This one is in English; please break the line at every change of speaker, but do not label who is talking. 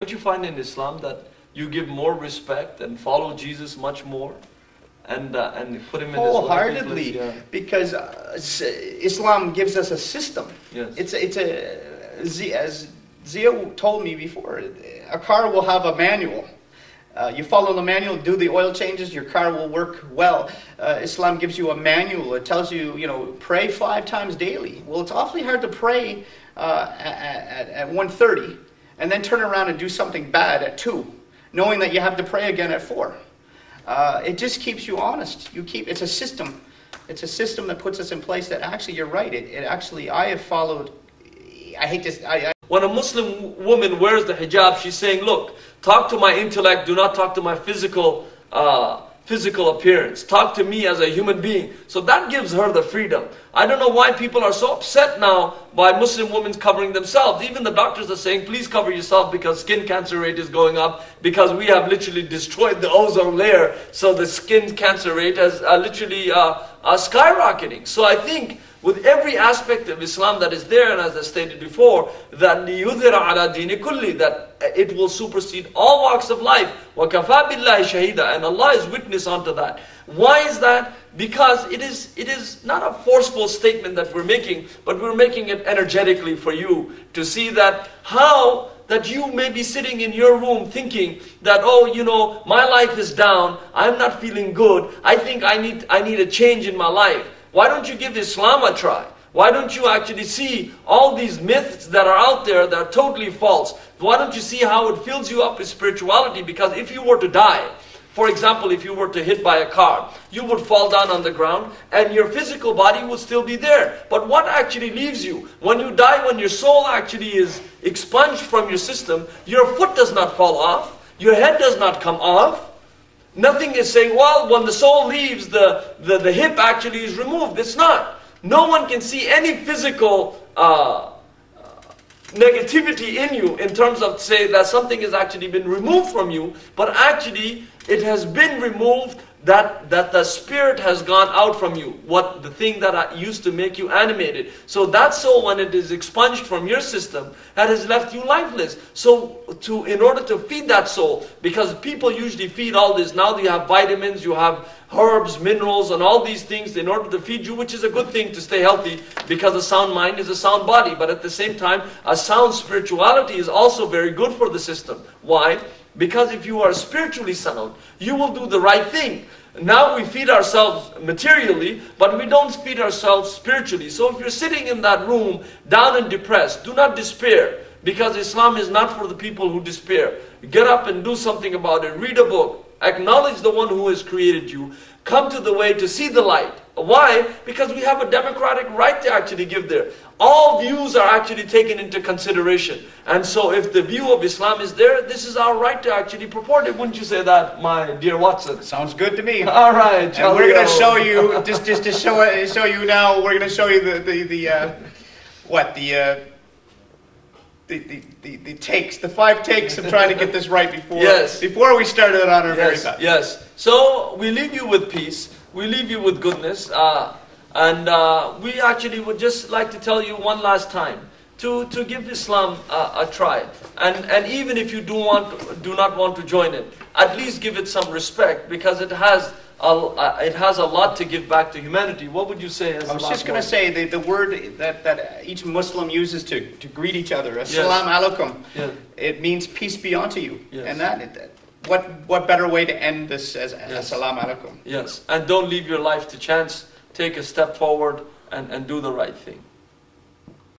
Don't you find in Islam that you give more respect and follow Jesus much more, and put him in his
wholeheartedly,
yeah.
because Islam gives us a system.
Yes.
As Zia told me before, a car will have a manual. You follow the manual, do the oil changes, your car will work well. Islam gives you a manual. It tells you, pray 5 times daily. Well, it's awfully hard to pray at 1:30 and then turn around and do something bad at 2, knowing that you have to pray again at 4. It just keeps you honest. It's a system. It's a system that puts us in place that actually, you're right. I have followed. I hate this.
When a Muslim woman wears the hijab, she's saying, look, talk to my intellect, do not talk to my physical appearance. Talk to me as a human being. So that gives her the freedom. I don't know why people are so upset now by Muslim women covering themselves. Even the doctors are saying, please cover yourself because skin cancer rate is going up, because we have literally destroyed the ozone layer. So the skin cancer rate is literally skyrocketing. So I think with every aspect of Islam that is there, and as I stated before, that لِيُذِرَ عَلَى دِينِ كُلِّ, that it will supersede all walks of life. وَكَفَى بِاللَّهِ شَهِيدًا, and Allah is witness unto that. Why is that? Because it is not a forceful statement that we're making, but we're making it energetically for you to see that that you may be sitting in your room thinking that, my life is down, I'm not feeling good, I think I need a change in my life. Why don't you give Islam a try? Why don't you actually see all these myths that are out there that are totally false? Why don't you see how it fills you up with spirituality? Because if you were to die, for example, if you were to hit by a car, you would fall down on the ground and your physical body would still be there. But what actually leaves you? When you die, when your soul actually is expunged from your system, your foot does not fall off, your head does not come off. Nothing is saying, well, when the soul leaves, the hip actually is removed. It's not. No one can see any physical negativity in you in terms of say that something has actually been removed from you, but actually it has been removed, that the spirit has gone out from you, the thing that used to make you animated. So that soul, when it is expunged from your system, that has left you lifeless. So in order to feed that soul, because people usually feed all this, now you have vitamins, you have herbs, minerals, and all these things in order to feed you, which is a good thing to stay healthy, because a sound mind is a sound body. But at the same time, a sound spirituality is also very good for the system. Why? Because if you are spiritually sound, you will do the right thing. Now we feed ourselves materially, but we don't feed ourselves spiritually. So if you're sitting in that room down and depressed, do not despair, because Islam is not for the people who despair. Get up and do something about it. Read a book. Acknowledge the one who has created you. Come to the way to see the light. Why? Because we have a democratic right to actually give there. All views are actually taken into consideration. And so if the view of Islam is there, this is our right to actually purport it. Wouldn't you say that, my dear Watson?
Sounds good to me.
All right.
And we're going to show you, just to show you now, we're going to show you the takes, the 5 takes of trying to get this right before we started on our very best.
Yes. So we leave you with peace. We leave you with goodness. And we actually would just like to tell you one last time to give Islam a try. And even if you do not want to join it, at least give it some respect, because it has a lot to give back to humanity. What would you say as
I was just going to say the word that each Muslim uses to greet each other, Assalamu alaikum.
Yes.
It means peace be unto you.
Yes.
And what better way to end this as Assalamu alaikum?
Yes. And don't leave your life to chance. Take a step forward and do the right thing.